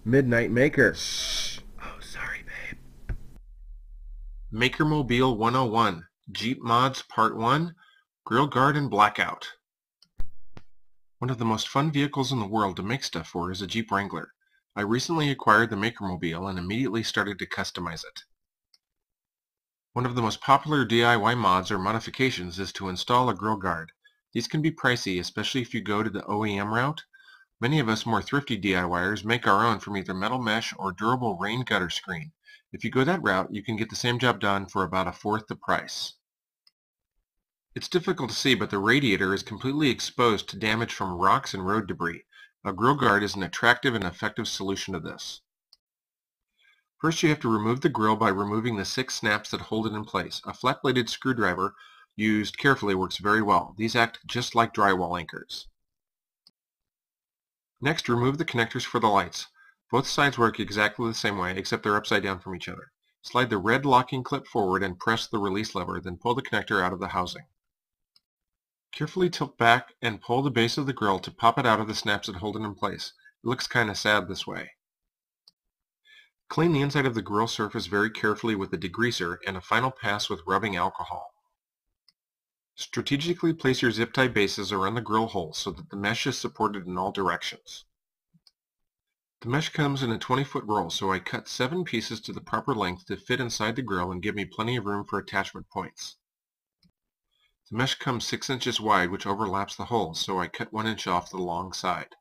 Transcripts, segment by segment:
Midnight Maker. Shh. Oh, sorry, babe. MakerMobile 101, Jeep Mods Part 1, Grille Guard and Blackout. One of the most fun vehicles in the world to make stuff for is a Jeep Wrangler. I recently acquired the MakerMobile and immediately started to customize it. One of the most popular DIY mods or modifications is to install a grille guard. These can be pricey, especially if you go to the OEM route. Many of us more thrifty DIYers make our own from either metal mesh or durable rain gutter screen. If you go that route, you can get the same job done for about a fourth the price. It's difficult to see, but the radiator is completely exposed to damage from rocks and road debris. A grille guard is an attractive and effective solution to this. First, you have to remove the grille by removing the 6 snaps that hold it in place. A flat-bladed screwdriver used carefully works very well. These act just like drywall anchors. Next, remove the connectors for the lights. Both sides work exactly the same way, except they're upside down from each other. Slide the red locking clip forward and press the release lever, then pull the connector out of the housing. Carefully tilt back and pull the base of the grille to pop it out of the snaps that hold it in place. It looks kind of sad this way. Clean the inside of the grille surface very carefully with a degreaser and a final pass with rubbing alcohol. Strategically place your zip tie bases around the grille hole so that the mesh is supported in all directions. The mesh comes in a 20-foot roll, so I cut 7 pieces to the proper length to fit inside the grille and give me plenty of room for attachment points. The mesh comes 6 inches wide, which overlaps the hole, so I cut 1 inch off the long side.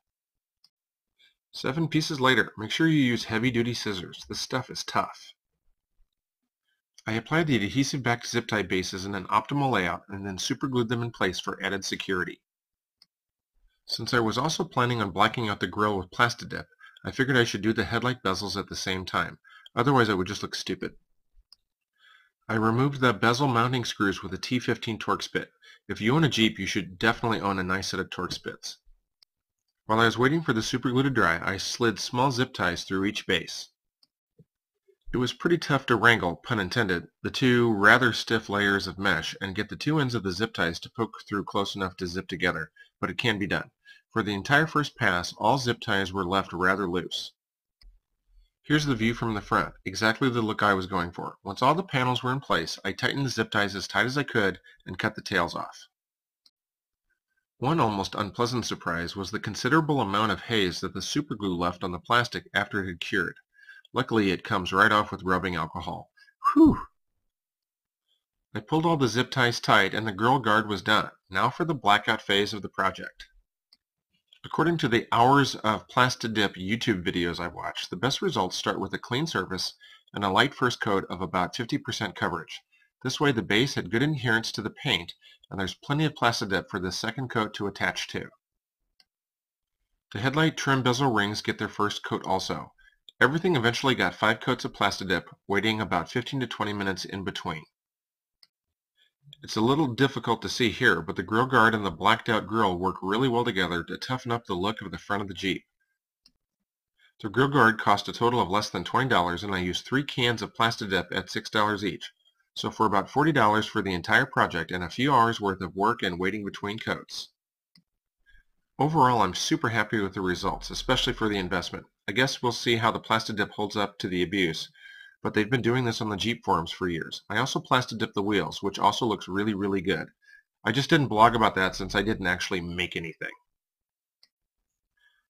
7 pieces later, make sure you use heavy-duty scissors. This stuff is tough. I applied the adhesive-backed zip tie bases in an optimal layout and then superglued them in place for added security. Since I was also planning on blacking out the grille with Plasti-Dip, I figured I should do the headlight bezels at the same time. Otherwise, it would just look stupid. I removed the bezel mounting screws with a T15 Torx bit. If you own a Jeep, you should definitely own a nice set of Torx bits. While I was waiting for the superglue to dry, I slid small zip ties through each base. It was pretty tough to wrangle, pun intended, the 2 rather stiff layers of mesh and get the 2 ends of the zip ties to poke through close enough to zip together, but it can be done. For the entire first pass, all zip ties were left rather loose. Here's the view from the front, exactly the look I was going for. Once all the panels were in place, I tightened the zip ties as tight as I could and cut the tails off. One almost unpleasant surprise was the considerable amount of haze that the superglue left on the plastic after it had cured. Luckily, it comes right off with rubbing alcohol. Whew! I pulled all the zip ties tight and the grille guard was done. Now for the blackout phase of the project. According to the hours of Plastidip YouTube videos I've watched, the best results start with a clean surface and a light first coat of about 50% coverage. This way the base had good adherence to the paint and there's plenty of Plastidip for the second coat to attach to. The headlight trim bezel rings get their first coat also. Everything eventually got 5 coats of Plastidip, waiting about 15 to 20 minutes in between. It's a little difficult to see here, but the grille guard and the blacked out grille work really well together to toughen up the look of the front of the Jeep. The grille guard cost a total of less than $20 and I used 3 cans of Plastidip at $6 each. So for about $40 for the entire project and a few hours worth of work and waiting between coats. Overall, I'm super happy with the results, especially for the investment. I guess we'll see how the Plastidip holds up to the abuse, but they've been doing this on the Jeep forums for years. I also Plastidip the Wheels, which also looks really, really good. I just didn't blog about that since I didn't actually make anything.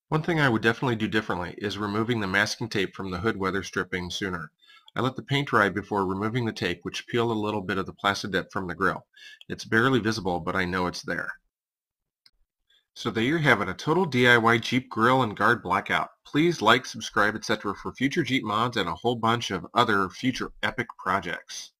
One thing I would definitely do differently is removing the masking tape from the hood weather stripping sooner. I let the paint dry before removing the tape, which peeled a little bit of the Plastidip from the grill. It's barely visible, but I know it's there. So there you have it, a total DIY Jeep grill and guard blackout. Please like, subscribe, etc. for future Jeep mods and a whole bunch of other future epic projects.